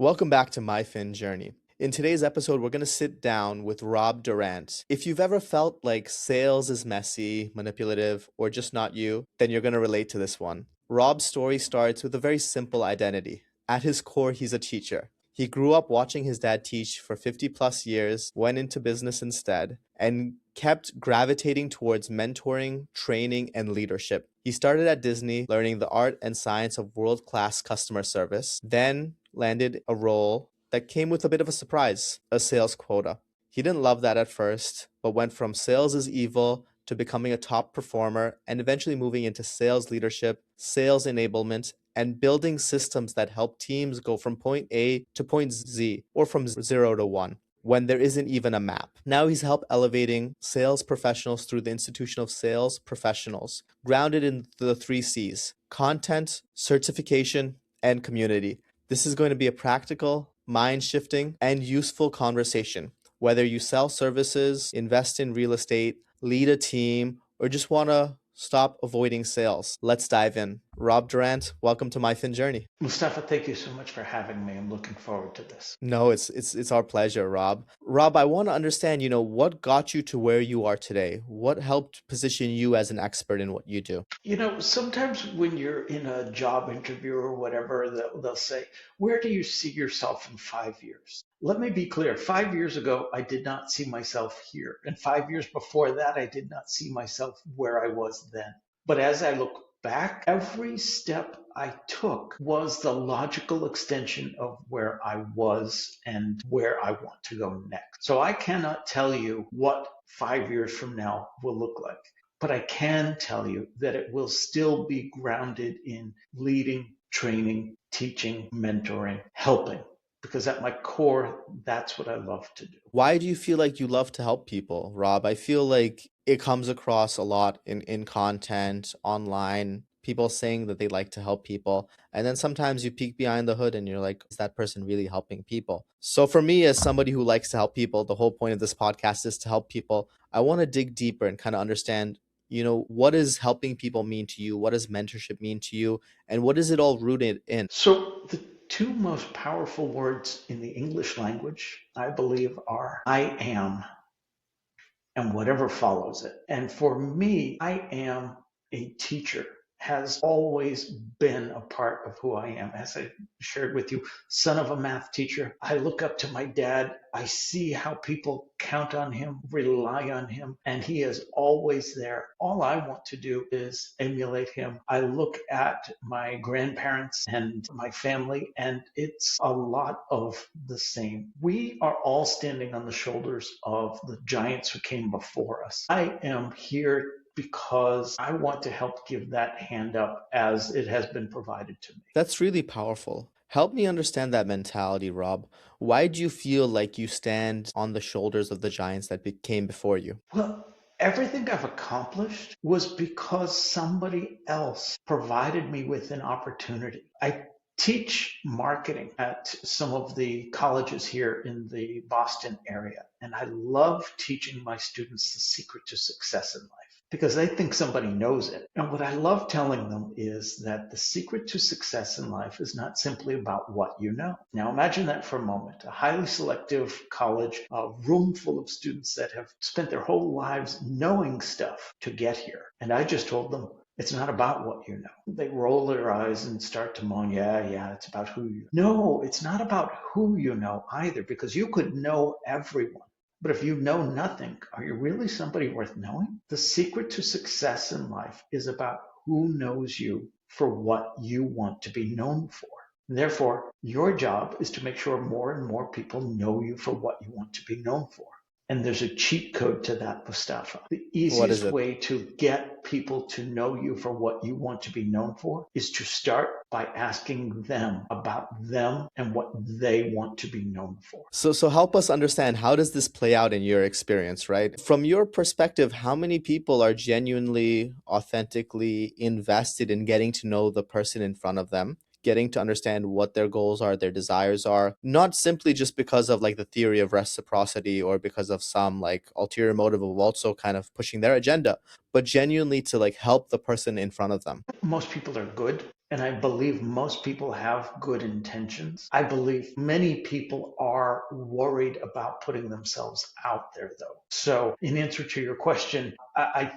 Welcome back to MyFinJourney. In today's episode, we're going to sit down with Rob Durant. If you've ever felt like sales is messy, manipulative, or just not you, then you're going to relate to this one. Rob's story starts with a very simple identity. At his core, he's a teacher. He grew up watching his dad teach for 50 plus years, went into business instead, and kept gravitating towards mentoring, training, and leadership. He started at Disney, learning the art and science of world class customer service, then landed a role that came with a bit of a surprise, a sales quota. He didn't love that at first, but went from sales is evil to becoming a top performer and eventually moving into sales leadership, sales enablement, and building systems that help teams go from point A to point Z or from 0 to 1 when there isn't even a map. Now he's helped elevating sales professionals through the institution of sales professionals, grounded in the three C's: content, certification, and community. This is going to be a practical, mind shifting, and useful conversation. Whether you sell services, invest in real estate, lead a team, or just want to stop avoiding sales, let's dive in. Rob Durant, welcome to My Fin Journey. Mustafa, thank you so much for having me. I'm looking forward to this. No, it's our pleasure, Rob. Rob, I want to understand, what got you to where you are today? What helped position you as an expert in what you do? Sometimes when you're in a job interview or whatever, they'll say, where do you see yourself in 5 years? Let me be clear. 5 years ago, I did not see myself here. And 5 years before that, I did not see myself where I was then. But as I look back, every step I took was the logical extension of where I was and where I want to go next. So I cannot tell you what 5 years from now will look like, but I can tell you that it will still be grounded in leading, training, teaching, mentoring, helping. Because at my core, that's what I love to do. Why do you feel like you love to help people, Rob? I feel like it comes across a lot in content online, people saying that they like to help people. And then sometimes you peek behind the hood and you're like, is that person really helping people? So for me, as somebody who likes to help people, the whole point of this podcast is to help people. I want to dig deeper and kind of understand, what does helping people mean to you? What does mentorship mean to you? And what is it all rooted in? So the two most powerful words in the English language, I believe, are I am and whatever follows it. And for me, I am a teacher has always been a part of who I am. As I shared with you, son of a math teacher, I look up to my dad. I see how people count on him, rely on him, and he is always there. All I want to do is emulate him. I look at my grandparents and my family, and it's a lot of the same. We are all standing on the shoulders of the giants who came before us. I am here because I want to help give that hand up as it has been provided to me. That's really powerful. Help me understand that mentality, Rob. Why do you feel like you stand on the shoulders of the giants that came before you? Well, everything I've accomplished was because somebody else provided me with an opportunity. I teach marketing at some of the colleges here in the Boston area, and I love teaching my students the secret to success in life because they think somebody knows it. And what I love telling them is that the secret to success in life is not simply about what you know. Now imagine that for a moment, a highly selective college, a room full of students that have spent their whole lives knowing stuff to get here. And I just told them, it's not about what you know. They roll their eyes and start to moan, yeah, it's about who you know. No, it's not about who you know either, because you could know everyone. But if you know nothing, are you really somebody worth knowing? The secret to success in life is about who knows you for what you want to be known for. Therefore, your job is to make sure more and more people know you for what you want to be known for. And there's a cheat code to that, Mustafa. The What is easiest it? way to get people to know you for what you want to be known for is to start by asking them about them and what they want to be known for. So help us understand, how does this play out in your experience, right? From your perspective, how many people are genuinely, authentically invested in getting to know the person in front of them, getting to understand what their goals are, their desires are, not simply just because of like the theory of reciprocity or because of some like ulterior motive of also kind of pushing their agenda, but genuinely to like help the person in front of them? Most people are good And I believe most people have good intentions. I believe many people are worried about putting themselves out there, though. So, in answer to your question, I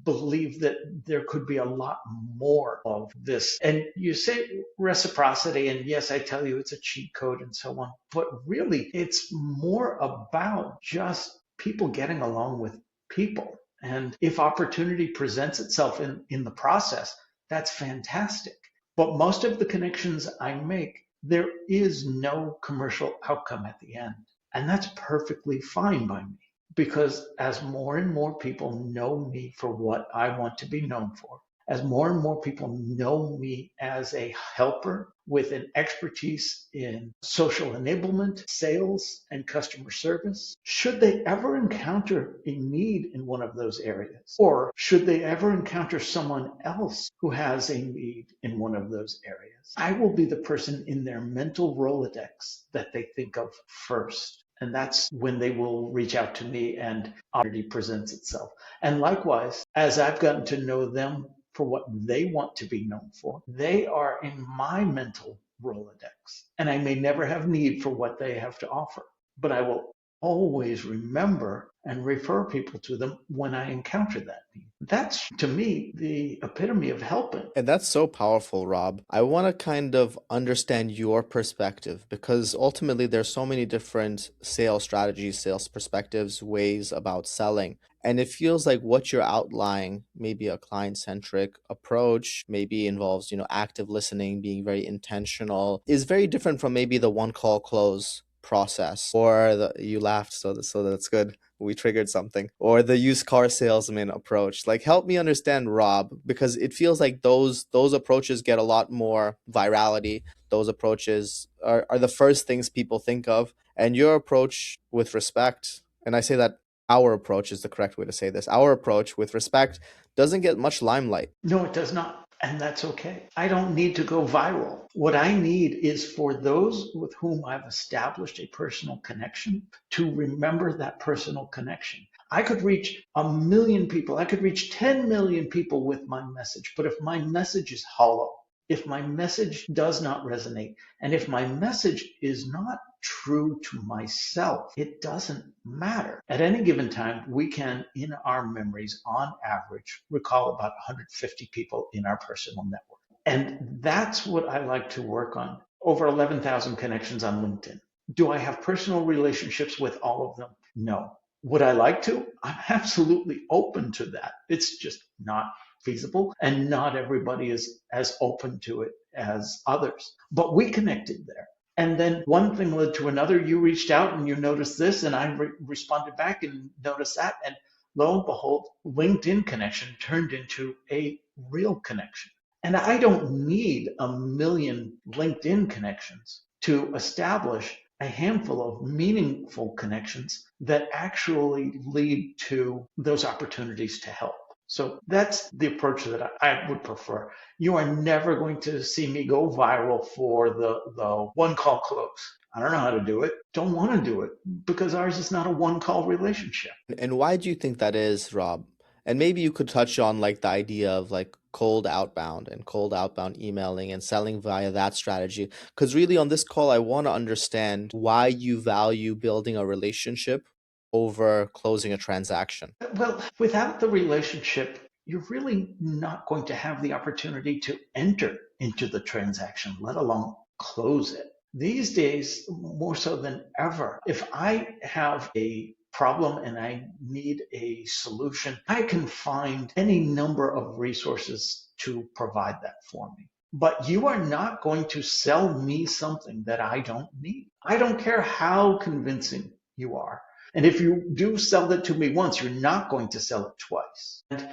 believe that there could be a lot more of this. And you say reciprocity, and yes, I tell you it's a cheat code and so on, but really it's more about just people getting along with people. And if opportunity presents itself in the process, that's fantastic. But most of the connections I make, there is no commercial outcome at the end. And that's perfectly fine by me because as more and more people know me for what I want to be known for, as more and more people know me as a helper with an expertise in social enablement, sales, and customer service, should they ever encounter a need in one of those areas, or should they ever encounter someone else who has a need in one of those areas, I will be the person in their mental Rolodex that they think of first. And that's when they will reach out to me and opportunity presents itself. And likewise, as I've gotten to know them for what they want to be known for, they are in my mental Rolodex. And I may never have need for what they have to offer, but I will always remember and refer people to them when I encounter that need. That's, to me, the epitome of helping. And that's so powerful, Rob. I want to kind of understand your perspective because ultimately there's so many different sales strategies, sales perspectives, ways about selling. And it feels like what you're outlining, maybe a client-centric approach, maybe involves, active listening, being very intentional, is very different from maybe the one call close process or you laughed, so that's good, we triggered something, or the used car salesman approach. Like, help me understand, Rob, because it feels like those approaches get a lot more virality. Those approaches are the first things people think of, and your approach with respect, and I say that our approach is the correct way to say this, our approach with respect doesn't get much limelight. No, it does not. And that's okay. I don't need to go viral. What I need is for those with whom I've established a personal connection to remember that personal connection. I could reach 1 million people. I could reach 10 million people with my message. But if my message is hollow, if my message does not resonate, and if my message is not true to myself, it doesn't matter. At any given time, we can, in our memories, on average, recall about 150 people in our personal network. And that's what I like to work on. Over 11,000 connections on LinkedIn. Do I have personal relationships with all of them? No. Would I like to? I'm absolutely open to that. It's just not feasible, and not everybody is as open to it as others. But we connected there. And then one thing led to another. You reached out and you noticed this, and I responded back and noticed that. And lo and behold, LinkedIn connection turned into a real connection. And I don't need 1 million LinkedIn connections to establish a handful of meaningful connections that actually lead to those opportunities to help. So that's the approach that I would prefer. You are never going to see me go viral for the one call close. I don't know how to do it. Don't want to do it because ours is not a one call relationship. And why do you think that is, Rob? And maybe you could touch on like the idea of like cold outbound and cold outbound emailing and selling via that strategy. Because really on this call, I want to understand why you value building a relationship over closing a transaction. Well, without the relationship, you're really not going to have the opportunity to enter into the transaction, let alone close it. These days, more so than ever, if I have a problem and I need a solution, I can find any number of resources to provide that for me. But you are not going to sell me something that I don't need. I don't care how convincing you are. And if you do sell it to me once, you're not going to sell it twice. And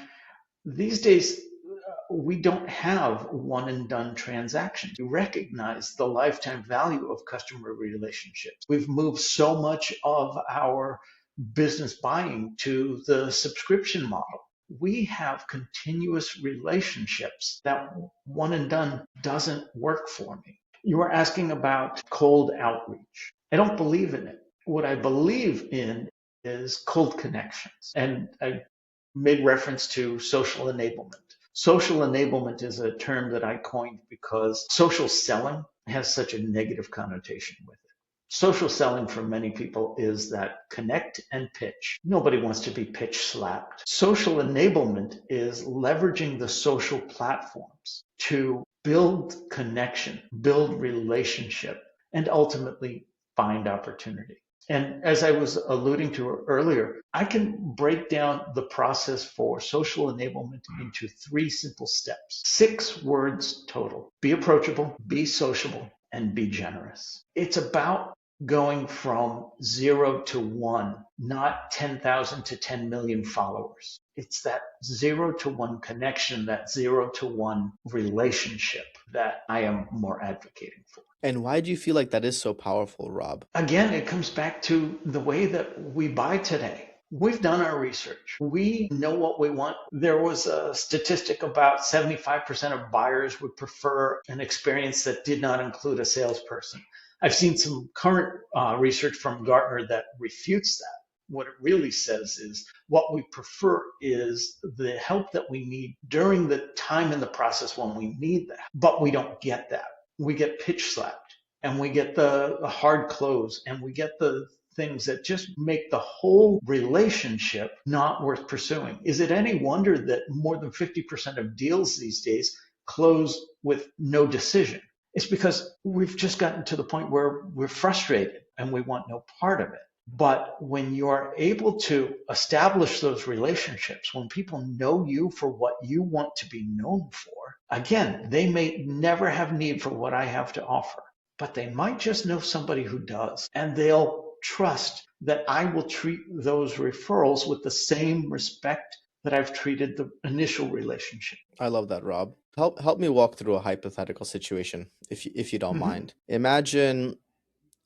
these days, we don't have one and done transactions. We recognize the lifetime value of customer relationships. We've moved so much of our business buying to the subscription model. We have continuous relationships that one and done doesn't work for me. You were asking about cold outreach. I don't believe in it. What I believe in is cold connections. And I made reference to social enablement. Social enablement is a term that I coined because social selling has such a negative connotation with it. Social selling for many people is that connect and pitch. Nobody wants to be pitch slapped. Social enablement is leveraging the social platforms to build connection, build relationship, and ultimately find opportunity. And as I was alluding to earlier, I can break down the process for social enablement into 3 simple steps, 6 words total. Be approachable, be sociable, and be generous. It's about going from 0 to 1, not 10,000 to 10 million followers. It's that 0 to 1 connection, that 0 to 1 relationship that I am more advocating for. And why do you feel like that is so powerful, Rob? Again, it comes back to the way that we buy today. We've done our research. We know what we want. There was a statistic about 75% of buyers would prefer an experience that did not include a salesperson. I've seen some current research from Gartner that refutes that. What it really says is what we prefer is the help that we need during the time in the process when we need that, but we don't get that. We get pitch slapped and we get the hard close and we get the things that just make the whole relationship not worth pursuing. Is it any wonder that more than 50% of deals these days close with no decision? It's because we've just gotten to the point where we're frustrated and we want no part of it. But when you're able to establish those relationships, when people know you for what you want to be known for, again, they may never have need for what I have to offer, but they might just know somebody who does, and they'll trust that I will treat those referrals with the same respect that I've treated the initial relationship. I love that, Rob. Help me walk through a hypothetical situation, if you don't Mm-hmm. mind. Imagine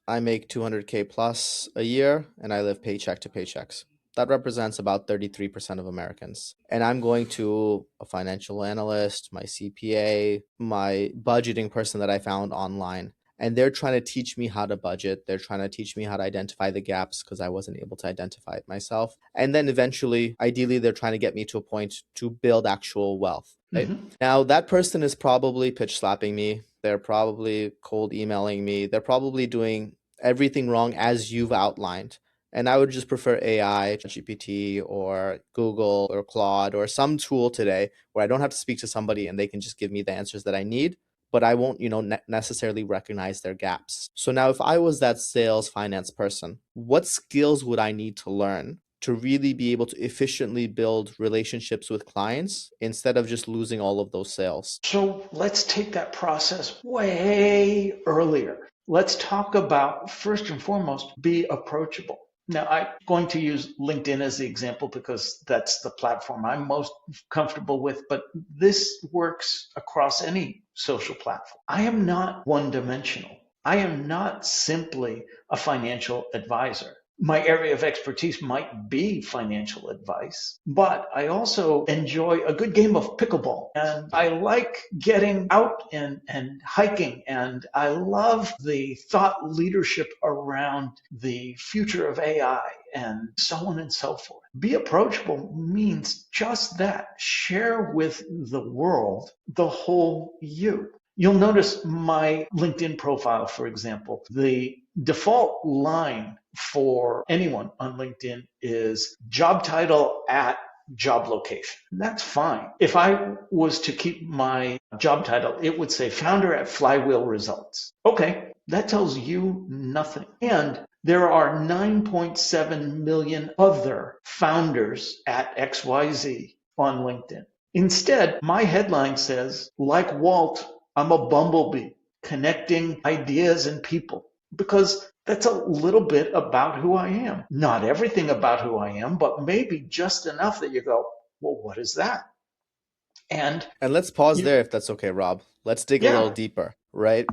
I make 200K plus a year and I live paycheck to paychecks. That represents about 33% of Americans. And I'm going to a financial analyst, my CPA, my budgeting person that I found online. And they're trying to teach me how to budget. They're trying to teach me how to identify the gaps because I wasn't able to identify it myself. And then eventually, ideally, they're trying to get me to a point to build actual wealth. Right? Mm-hmm. Now, that person is probably pitch slapping me. They're probably cold emailing me. They're probably doing everything wrong as you've outlined. And I would just prefer AI, GPT, or Google, or Claude, or some tool today where I don't have to speak to somebody and they can just give me the answers that I need, but I won't, necessarily recognize their gaps. So now if I was that sales finance person, what skills would I need to learn to really be able to efficiently build relationships with clients instead of just losing all of those sales? So let's take that process way earlier. Let's talk about, first and foremost, be approachable. Now, I'm going to use LinkedIn as the example because that's the platform I'm most comfortable with, but this works across any social platform. I am not one dimensional. I am not simply a financial advisor. My area of expertise might be financial advice, but I also enjoy a good game of pickleball. And I like getting out and hiking. And I love the thought leadership around the future of AI and so on and so forth. Be approachable means just that. Share with the world the whole you. You'll notice my LinkedIn profile, for example, the default line for anyone on LinkedIn is job title at job location. That's fine. If I was to keep my job title, it would say founder at Flywheel Results. Okay, that tells you nothing. And there are 9.7 million other founders at XYZ on LinkedIn. Instead, my headline says, like Walt, I'm a bumblebee connecting ideas and people, because that's a little bit about who I am. Not everything about who I am, but maybe just enough that you go, well, what is that? And And let's pause you, there if that's okay, Rob. Let's dig a little yeah, deeper, right?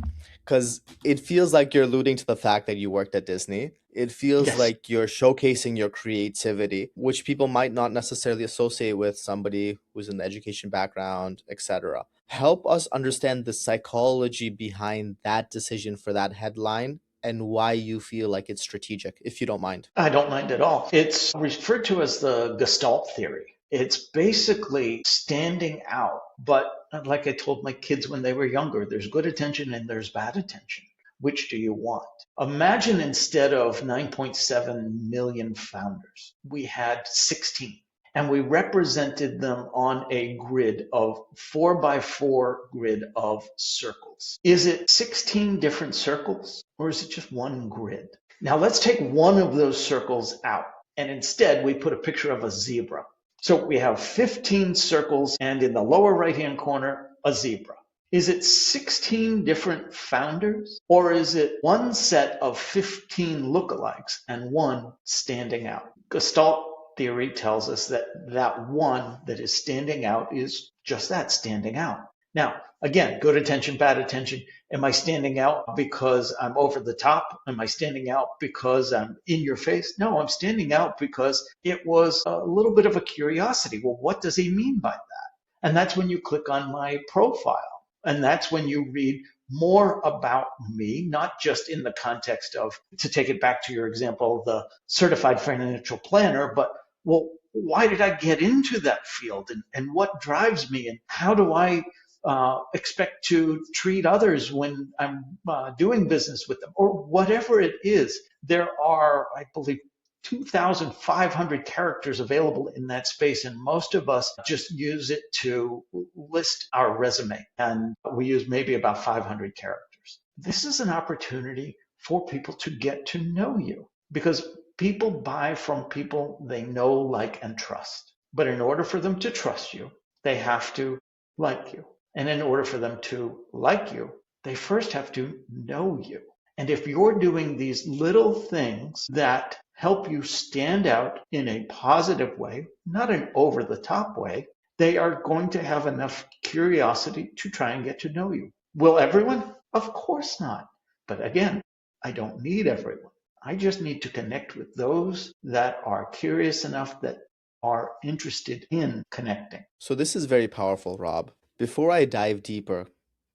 Because it feels like you're alluding to the fact that you worked at Disney. It feels yes, like you're showcasing your creativity, which people might not necessarily associate with somebody who's in the education background, etc. Help us understand the psychology behind that decision for that headline and why you feel like it's strategic, if you don't mind. I don't mind at all. It's referred to as the Gestalt theory. It's basically standing out. But like I told my kids when they were younger, there's good attention and there's bad attention. Which do you want? Imagine instead of 9.7 million founders, we had 16 and we represented them on a grid of 4 by 4 grid of circles. Is it 16 different circles or is it just one grid? Now let's take one of those circles out and instead we put a picture of a zebra. So we have 15 circles and in the lower right-hand corner, a zebra. Is it 16 different founders or is it one set of 15 lookalikes and one standing out? Gestalt theory tells us that that one that is standing out is just that, standing out. Now, again, good attention, bad attention. Am I standing out because I'm over the top? Am I standing out because I'm in your face? No, I'm standing out because it was a little bit of a curiosity. Well, what does he mean by that? And that's when you click on my profile. And that's when you read more about me, not just in the context of, to take it back to your example, the certified financial planner, but well, why did I get into that field and what drives me and how do I expect to treat others when I'm doing business with them or whatever it is. There are, I believe, 2,500 characters available in that space, and most of us just use it to list our resume, and we use maybe about 500 characters. This is an opportunity for people to get to know you because people buy from people they know, like, and trust. But in order for them to trust you, they have to like you. And in order for them to like you, they first have to know you. And if you're doing these little things that help you stand out in a positive way, not an over the top way, they are going to have enough curiosity to try and get to know you. Will everyone? Of course not. But again, I don't need everyone. I just need to connect with those that are curious enough, that are interested in connecting. So this is very powerful, Rob. Before I dive deeper,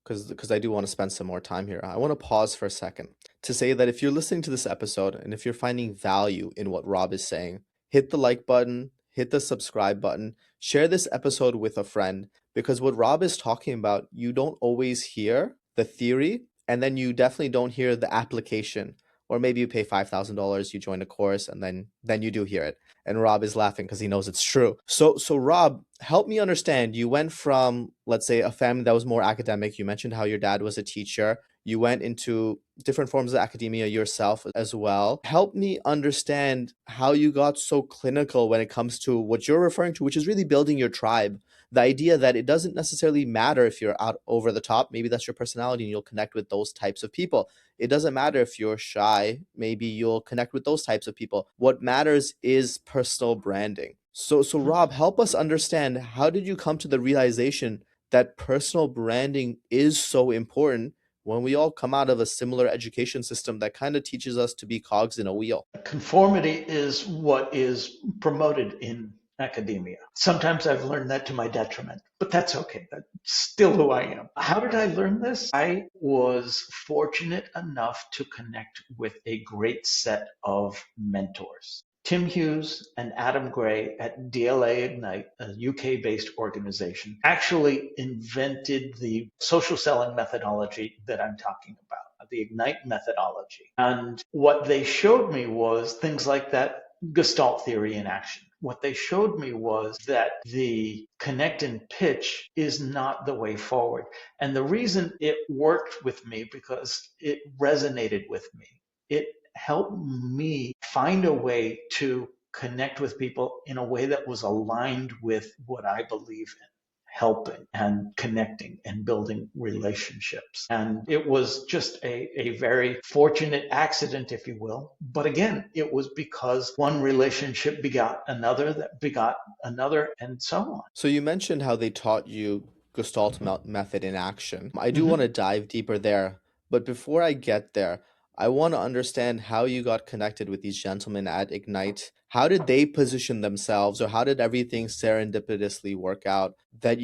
because I do want to spend some more time here, I want to pause for a second to say that if you're listening to this episode and if you're finding value in what Rob is saying, hit the like button, hit the subscribe button, share this episode with a friend, because what Rob is talking about, you don't always hear the theory, and then you definitely don't hear the application. Or maybe you pay $5,000, you join a course, and then you do hear it. And Rob is laughing because he knows it's true. So Rob, help me understand. You went from, let's say, a family that was more academic. You mentioned how your dad was a teacher. You went into different forms of academia yourself as well. Help me understand how you got so clinical when it comes to what you're referring to, which is really building your tribe. The idea that it doesn't necessarily matter if you're out over the top. Maybe that's your personality and you'll connect with those types of people. It doesn't matter if you're shy. Maybe you'll connect with those types of people. What matters is personal branding. So Rob, help us understand, how did you come to the realization that personal branding is so important when we all come out of a similar education system that kind of teaches us to be cogs in a wheel? Conformity is what is promoted in academia. Sometimes I've learned that to my detriment, but that's okay. That's still who I am. How did I learn this? I was fortunate enough to connect with a great set of mentors. Tim Hughes and Adam Gray at DLA Ignite, a UK-based organization, actually invented the social selling methodology that I'm talking about, the Ignite methodology. And what they showed me was things like that Gestalt theory in action. What they showed me was that the connect and pitch is not the way forward. And the reason it worked with me, because it resonated with me. It helped me find a way to connect with people in a way that was aligned with what I believe in. Helping and connecting and building relationships. And it was just a very fortunate accident, if you will. But again, it was because one relationship begot another, that begot another, and so on. So you mentioned how they taught you Gestalt method in action. I do want to dive deeper there, but before I get there, I want to understand how you got connected with these gentlemen at Ignite. How did they position themselves, or how did everything serendipitously work out that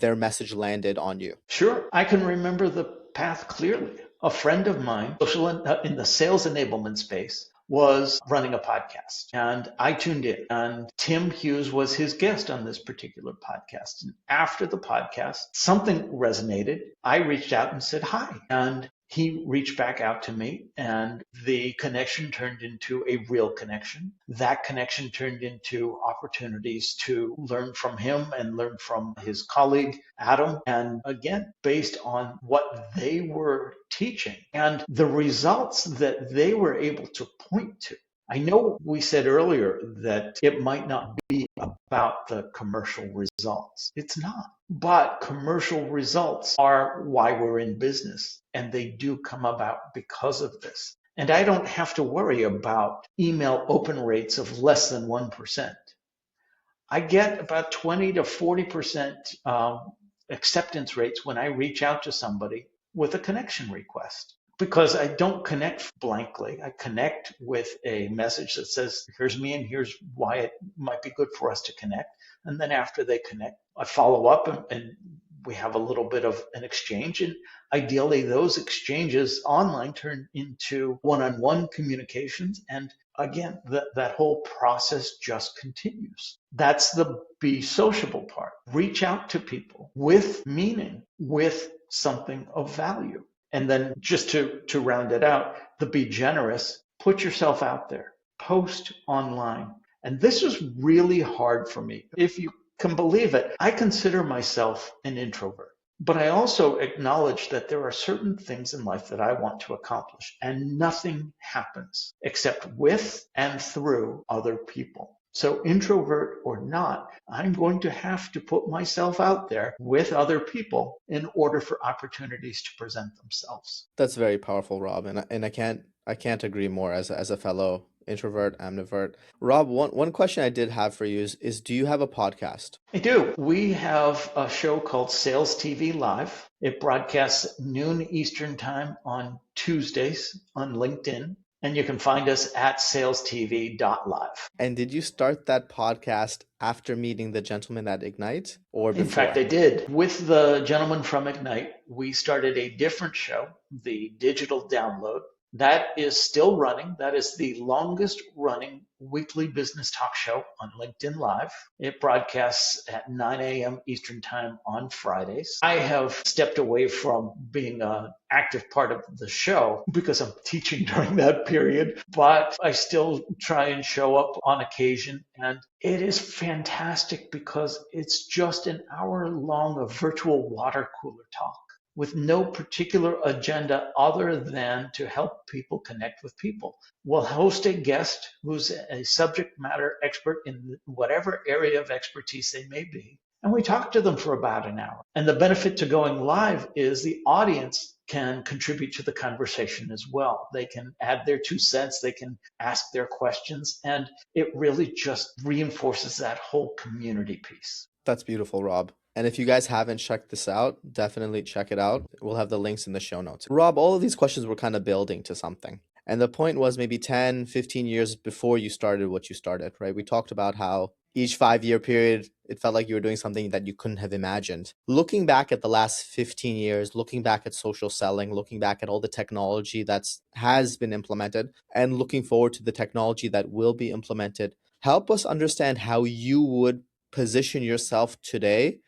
their message landed on you? Sure. I can remember the path clearly. A friend of mine, in the sales enablement space, was running a podcast. And I tuned in, and Tim Hughes was his guest on this particular podcast. And after the podcast, something resonated. I reached out and said hi. And he reached back out to me, and the connection turned into a real connection. That connection turned into opportunities to learn from him and learn from his colleague, Adam. And again, based on what they were teaching and the results that they were able to point to. I know we said earlier that it might not be about the commercial results. It's not. But commercial results are why we're in business, and they do come about because of this. And I don't have to worry about email open rates of less than 1%. I get about 20 to 40% acceptance rates when I reach out to somebody with a connection request, because I don't connect blankly. I connect with a message that says, here's me and here's why it might be good for us to connect. And then after they connect, I follow up and we have a little bit of an exchange. And ideally, those exchanges online turn into one-on-one communications. And again, that whole process just continues. That's the be sociable part. Reach out to people with meaning, with something of value. And then just to round it out, the be generous, put yourself out there, post online. And this is really hard for me. If you can believe it, I consider myself an introvert. But I also acknowledge that there are certain things in life that I want to accomplish, and nothing happens except with and through other people. So introvert or not, I'm going to have to put myself out there with other people in order for opportunities to present themselves. That's very powerful, Rob, and I can't agree more as a fellow introvert, ambivert. Rob, one question I did have for you is do you have a podcast? I do. We have a show called Sales TV Live. It broadcasts noon Eastern time on Tuesdays on LinkedIn. And you can find us at salestv.live. And did you start that podcast after meeting the gentleman at Ignite or before? In fact, I did. With the gentleman from Ignite, we started a different show, the Digital Download. That is still running. That is the longest running weekly business talk show on LinkedIn Live. It broadcasts at 9 a.m. Eastern Time on Fridays. I have stepped away from being an active part of the show because I'm teaching during that period, but I still try and show up on occasion. And it is fantastic because it's just an hour long of virtual water cooler talk, with no particular agenda other than to help people connect with people. We'll host a guest who's a subject matter expert in whatever area of expertise they may be, and we talk to them for about an hour. And the benefit to going live is the audience can contribute to the conversation as well. They can add their 2 cents, they can ask their questions, and it really just reinforces that whole community piece. That's beautiful, Rob. And if you guys haven't checked this out, definitely check it out. We'll have the links in the show notes. Rob, all of these questions were kind of building to something. And the point was maybe 10, 15 years before you started what you started, right? We talked about how each 5-year period, it felt like you were doing something that you couldn't have imagined. Looking back at the last 15 years, looking back at social selling, looking back at all the technology that has been implemented, and looking forward to the technology that will be implemented, help us understand how you would position yourself today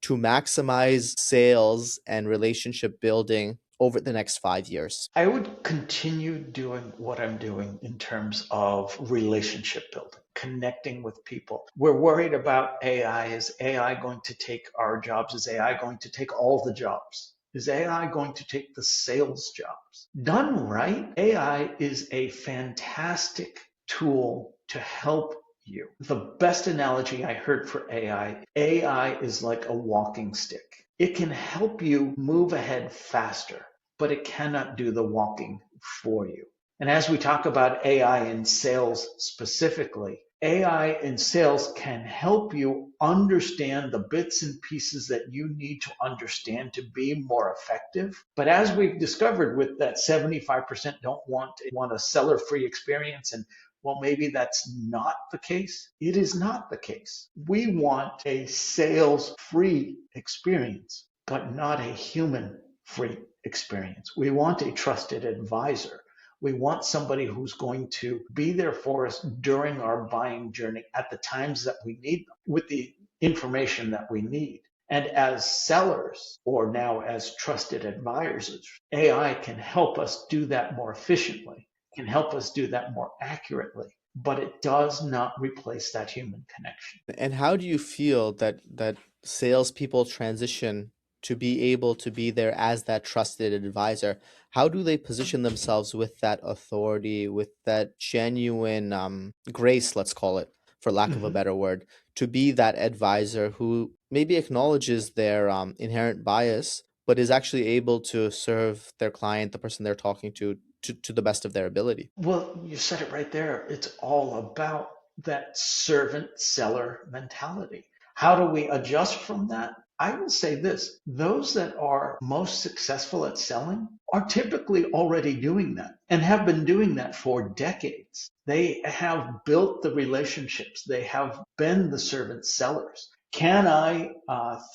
to maximize sales and relationship building over the next 5 years? I would continue doing what I'm doing in terms of relationship building, connecting with people. We're worried about AI. Is AI going to take our jobs? Is AI going to take all the jobs? Is AI going to take the sales jobs? Done right, AI is a fantastic tool to help you. The best analogy I heard for AI is like a walking stick. It can help you move ahead faster, but it cannot do the walking for you. And as we talk about AI in sales specifically, AI in sales can help you understand the bits and pieces that you need to understand to be more effective. But as we've discovered with that 75% don't want a seller-free experience, and well, maybe that's not the case. It is not the case. We want a sales-free experience, but not a human-free experience. We want a trusted advisor. We want somebody who's going to be there for us during our buying journey at the times that we need them with the information that we need. And as sellers, or now as trusted advisors, AI can help us do that more efficiently, can help us do that more accurately, but it does not replace that human connection. And how do you feel that salespeople transition to be able to be there as that trusted advisor? How do they position themselves with that authority, with that genuine grace, let's call it, for lack of a Mhm. better word, to be that advisor who maybe acknowledges their inherent bias, but is actually able to serve their client, the person they're talking to the best of their ability? Well, you said it right there. It's all about that servant seller mentality. How do we adjust from that? I will say this, those that are most successful at selling are typically already doing that and have been doing that for decades. They have built the relationships, they have been the servant sellers. Can I,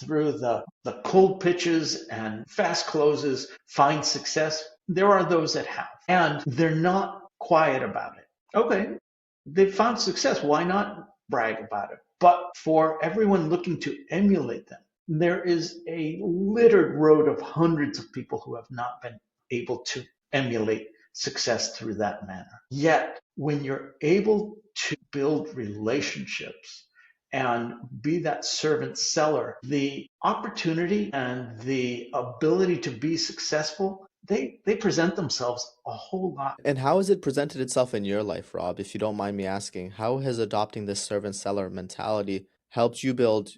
through the cold pitches and fast closes, find success? There are those that have, and they're not quiet about it. Okay, they found success. Why not brag about it? But for everyone looking to emulate them, there is a littered road of hundreds of people who have not been able to emulate success through that manner. Yet, when you're able to build relationships and be that servant seller, the opportunity and the ability to be successful, they present themselves a whole lot. And how has it presented itself in your life, Rob, if you don't mind me asking? How has adopting this servant seller mentality helped you build,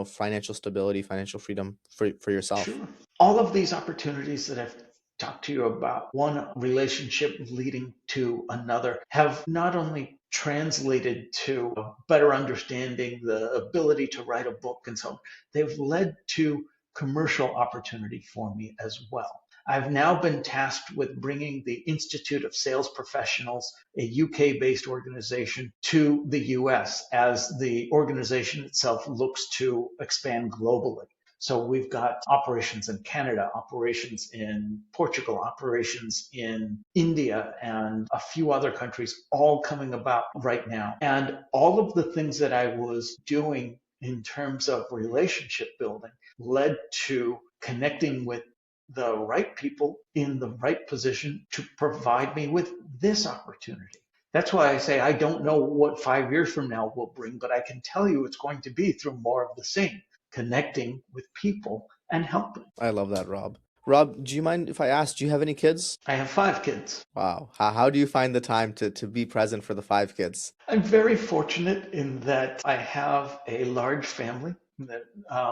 financial stability, financial freedom for yourself? Sure. All of these opportunities that I've talked to you about, one relationship leading to another, have not only translated to a better understanding, the ability to write a book and so on, they've led to commercial opportunity for me as well. I've now been tasked with bringing the Institute of Sales Professionals, a UK-based organization, to the US as the organization itself looks to expand globally. So we've got operations in Canada, operations in Portugal, operations in India, and a few other countries all coming about right now. And all of the things that I was doing in terms of relationship building led to connecting with the right people in the right position to provide me with this opportunity. That's why I say I don't know what 5 years from now will bring, but I can tell you it's going to be through more of the same, connecting with people and helping. I love that, Rob. Rob, do you mind if I ask, do you have any kids? I have 5 kids. Wow. How do you find the time to be present for the 5 kids? I'm very fortunate in that I have a large family that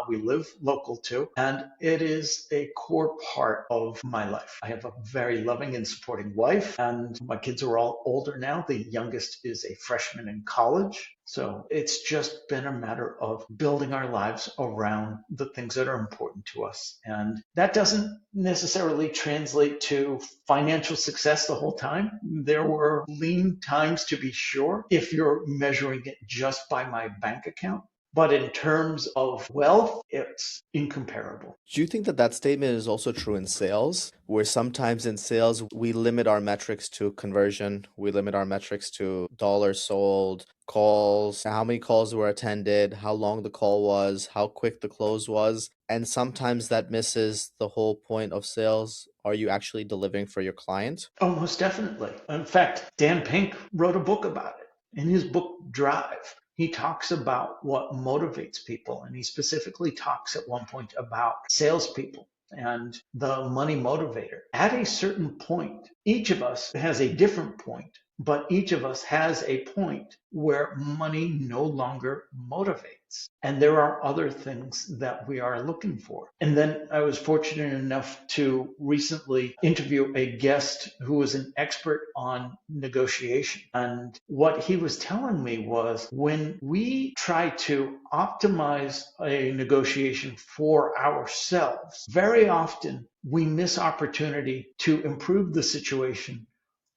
we live local to, and it is a core part of my life. I have a very loving and supporting wife, and my kids are all older now. The youngest is a freshman in college. So it's just been a matter of building our lives around the things that are important to us. And that doesn't necessarily translate to financial success the whole time. There were lean times to be sure, if you're measuring it just by my bank account. But in terms of wealth, it's incomparable. Do you think that statement is also true in sales, where sometimes in sales we limit our metrics to conversion, we limit our metrics to dollars sold, calls, how many calls were attended, how long the call was, how quick the close was, and sometimes that misses the whole point of sales. Are you actually delivering for your client? Oh, most definitely. In fact, Dan Pink wrote a book about it. In his book, Drive, he talks about what motivates people. And he specifically talks at one point about salespeople and the money motivator. At a certain point, each of us has a different point, but each of us has a point where money no longer motivates. And there are other things that we are looking for. And then I was fortunate enough to recently interview a guest who was an expert on negotiation. And what he was telling me was when we try to optimize a negotiation for ourselves, very often we miss opportunity to improve the situation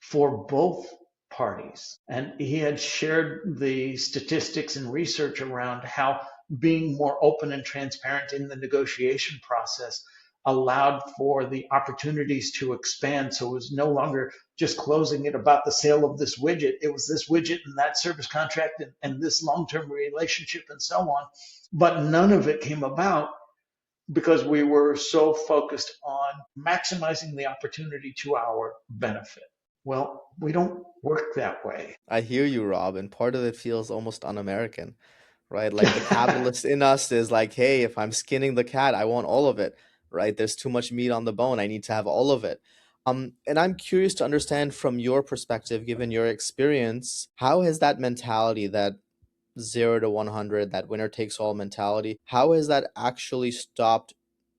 for both parties. And he had shared the statistics and research around how being more open and transparent in the negotiation process allowed for the opportunities to expand. So it was no longer just closing it about the sale of this widget. It was this widget and that service contract and this long-term relationship and so on. But none of it came about because we were so focused on maximizing the opportunity to our benefit. Well, we don't work that way. I hear you, Rob, and part of it feels almost un-American, right? Like the capitalist in us is like, hey, if I'm skinning the cat, I want all of it, right? There's too much meat on the bone. I need to have all of it. And I'm curious to understand from your perspective, given your experience, how has that mentality, that 0 to 100, that winner takes all mentality, how has that actually stopped,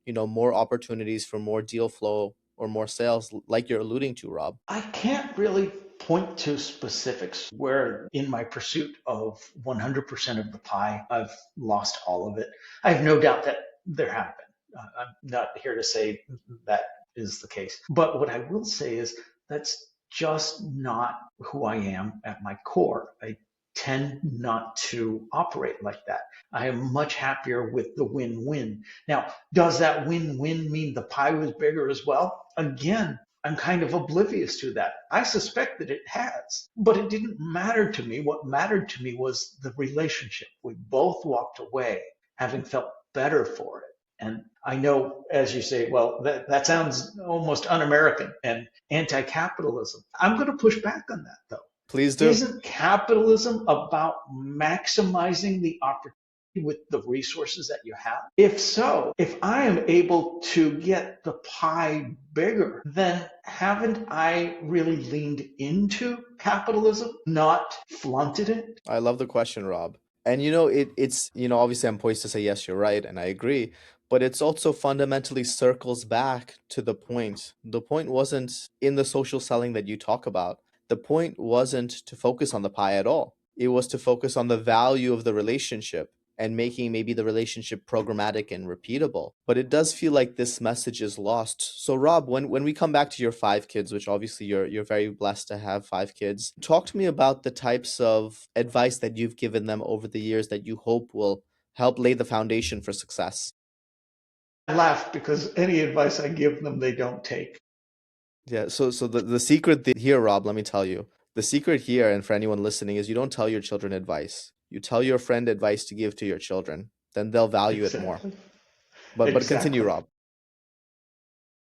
more opportunities for more deal flow or more sales, like you're alluding to, Rob? I can't really point to specifics where in my pursuit of 100% of the pie, I've lost all of it. I have no doubt that there have been. I'm not here to say that is the case. But what I will say is that's just not who I am at my core. I tend not to operate like that. I am much happier with the win-win. Now, does that win-win mean the pie was bigger as well? Again, I'm kind of oblivious to that. I suspect that it has, but it didn't matter to me. What mattered to me was the relationship. We both walked away having felt better for it. And I know, as you say, well, that sounds almost un-American and anti-capitalism. I'm going to push back on that, though. Please do. Isn't capitalism about maximizing the opportunity with the resources that you have? If so, if I am able to get the pie bigger, then haven't I really leaned into capitalism, not flaunted it? I love the question, Rob. And it's obviously I'm poised to say yes, you're right, and I agree. But it's also fundamentally circles back to the point. The point wasn't in the social selling that you talk about. The point wasn't to focus on the pie at all. It was to focus on the value of the relationship and making maybe the relationship programmatic and repeatable. But it does feel like this message is lost. So Rob, when we come back to your 5 kids, which obviously you're very blessed to have 5 kids, talk to me about the types of advice that you've given them over the years that you hope will help lay the foundation for success. I laugh because any advice I give them, they don't take. Yeah, so the secret here, Rob, let me tell you. The secret here, and for anyone listening, is you don't tell your children advice. You tell your friend advice to give to your children. Then they'll value it more. Exactly. But continue, Exactly. Rob.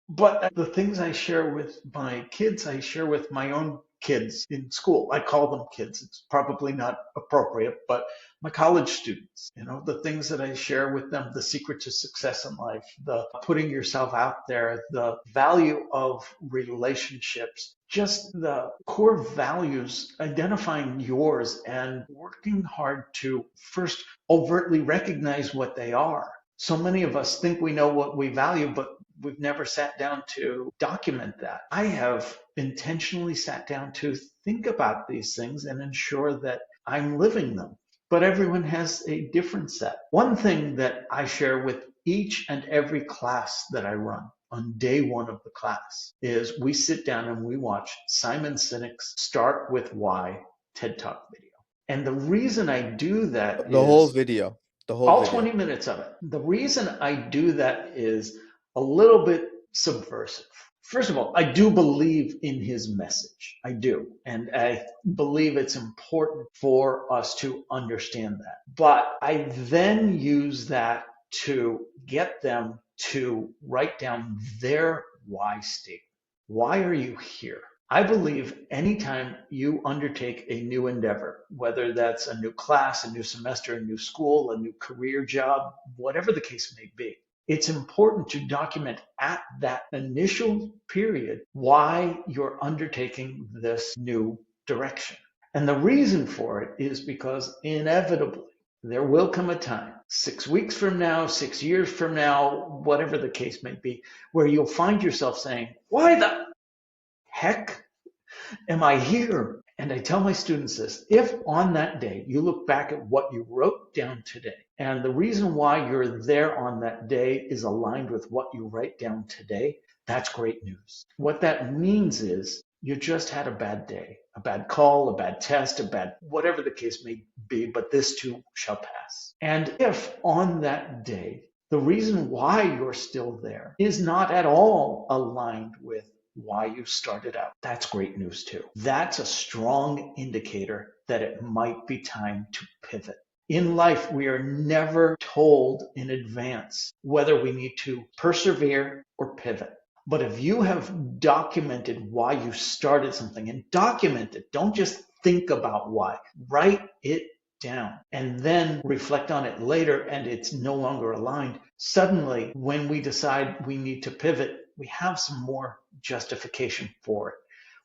But the things I share with my kids, I share with my own kids in school. I call them kids. It's probably not appropriate, but my college students, the things that I share with them, the secret to success in life, the putting yourself out there, the value of relationships, just the core values, identifying yours and working hard to first overtly recognize what they are. So many of us think we know what we value, but we've never sat down to document that. I have intentionally sat down to think about these things and ensure that I'm living them. But everyone has a different set. One thing that I share with each and every class that I run on day one of the class is we sit down and we watch Simon Sinek's Start With Why TED Talk video. And the reason I do that The whole is video. The whole all video. 20 minutes of it. The reason I do that is a little bit subversive. First of all, I do believe in his message. I do. And I believe it's important for us to understand that. But I then use that to get them to write down their why statement. Why are you here? I believe anytime you undertake a new endeavor, whether that's a new class, a new semester, a new school, a new career job, whatever the case may be, it's important to document at that initial period why you're undertaking this new direction. And the reason for it is because inevitably there will come a time, 6 weeks from now, 6 years from now, whatever the case may be, where you'll find yourself saying, why the heck am I here? And I tell my students this, if on that day you look back at what you wrote down today, and the reason why you're there on that day is aligned with what you write down today, that's great news. What that means is you just had a bad day, a bad call, a bad test, a bad whatever the case may be, but this too shall pass. And if on that day The reason why you're still there is not at all aligned with why you started out. That's great news too. That's a strong indicator that it might be time to pivot. In life, we are never told in advance whether we need to persevere or pivot. But if you have documented why you started something, and document it, don't just think about why, write it down and then reflect on it later and it's no longer aligned. Suddenly, when we decide we need to pivot, we have some more justification for it.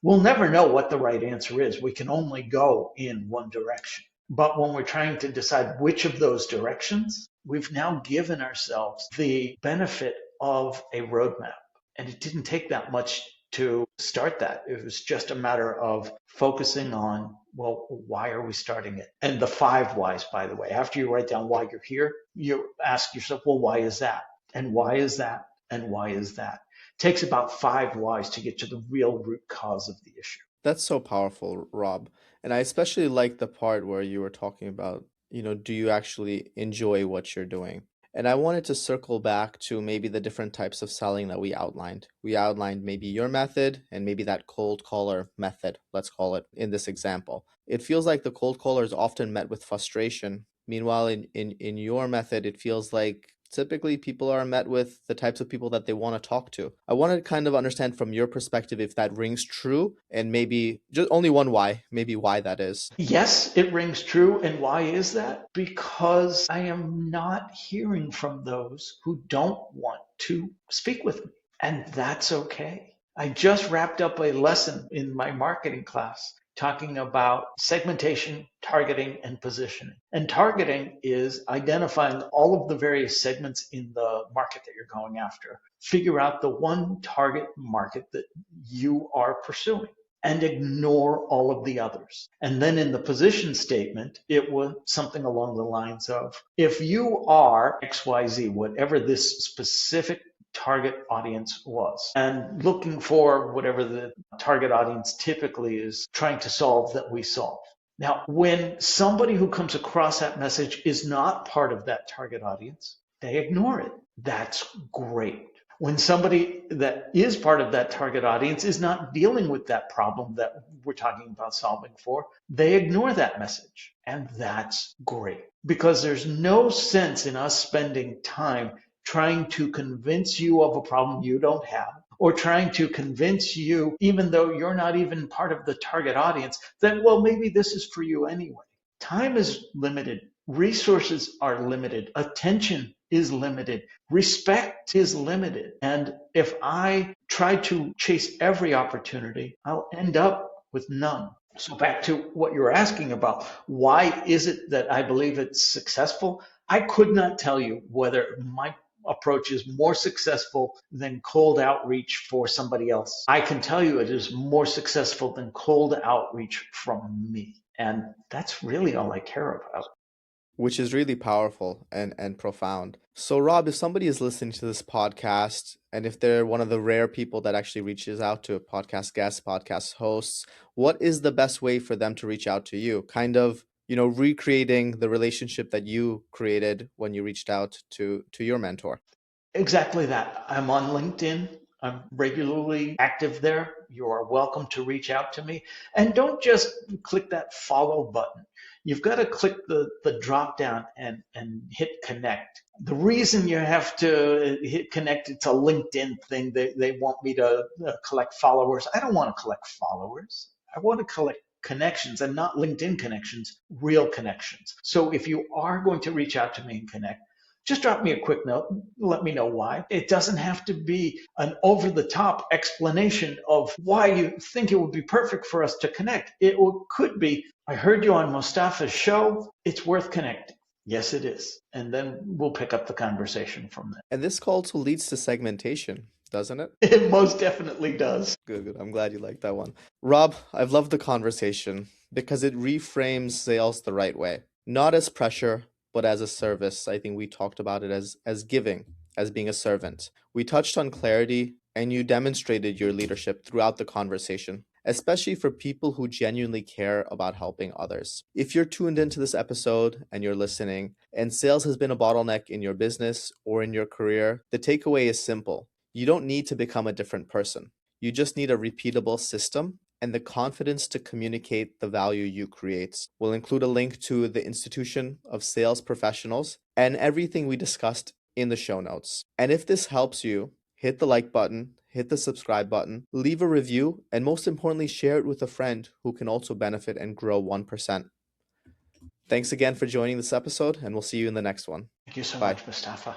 We'll never know what the right answer is. We can only go in one direction. But when we're trying to decide which of those directions, we've now given ourselves the benefit of a roadmap. And it didn't take that much to start that. It was just a matter of focusing on, well, why are we starting it? And the 5 whys, by the way, after you write down why you're here, you ask yourself, well, why is that? And why is that? And why is that? It takes about 5 whys to get to the real root cause of the issue. That's so powerful, Rob. And I especially like the part where you were talking about, do you actually enjoy what you're doing? And I wanted to circle back to maybe the different types of selling that we outlined. We outlined maybe your method and maybe that cold caller method, let's call it, in this example. It feels like the cold caller is often met with frustration. Meanwhile, in your method, it feels like typically people are met with the types of people that they want to talk to. I want to kind of understand from your perspective if that rings true, and maybe just only one why, maybe why that is. Yes, it rings true. And why is that? Because I am not hearing from those who don't want to speak with me. And that's okay. I just wrapped up a lesson in my marketing class talking about segmentation, targeting, and positioning. And targeting is identifying all of the various segments in the market that you're going after. Figure out the one target market that you are pursuing and ignore all of the others. And then in the position statement, it was something along the lines of, if you are XYZ, whatever this specific target audience was, and looking for whatever the target audience typically is trying to solve that we solve. Now, when somebody who comes across that message is not part of that target audience, they ignore it. That's great. When somebody that is part of that target audience is not dealing with that problem that we're talking about solving for, they ignore that message. And that's great, because there's no sense in us spending time trying to convince you of a problem you don't have, or trying to convince you, even though you're not even part of the target audience, that, well, maybe this is for you anyway. Time is limited. Resources are limited. Attention is limited. Respect is limited. And if I try to chase every opportunity, I'll end up with none. So back to what you're asking about, why is it that I believe it's successful? I could not tell you whether my approach is more successful than cold outreach for somebody else. I can tell you it is more successful than cold outreach from me. And that's really all I care about. Which is really powerful and profound. So, Rob, if somebody is listening to this podcast, and if they're one of the rare people that actually reaches out to podcast guests, podcast hosts, what is the best way for them to reach out to you? Kind of, recreating the relationship that you created when you reached out to your mentor. Exactly that. I'm on LinkedIn. I'm regularly active there. You are welcome to reach out to me. And don't just click that follow button. You've got to click the drop down and hit connect. The reason you have to hit connect, it's a LinkedIn thing. They want me to collect followers. I don't want to collect followers. I want to collect connections, and not LinkedIn connections, real connections. So if you are going to reach out to me and connect, just drop me a quick note. Let me know why. It doesn't have to be an over-the-top explanation of why you think it would be perfect for us to connect. It could be, I heard you on Mustafa's show. It's worth connecting. Yes, it is. And then we'll pick up the conversation from there. And this also leads to segmentation, doesn't it? It most definitely does. Good. I'm glad you like that one. Rob, I've loved the conversation because it reframes sales the right way. Not as pressure, but as a service. I think we talked about it as giving, as being a servant. We touched on clarity, and you demonstrated your leadership throughout the conversation. especially for people who genuinely care about helping others. If you're tuned into this episode and you're listening, and sales has been a bottleneck in your business or in your career, the takeaway is simple. You don't need to become a different person. You just need a repeatable system and the confidence to communicate the value you create. We'll include a link to the Institution of Sales Professionals and everything we discussed in the show notes. And if this helps you, hit the like button, hit the subscribe button, leave a review, and most importantly, share it with a friend who can also benefit and grow 1%. Thanks again for joining this episode, and we'll see you in the next one. Thank you so Bye. much, Mustafa.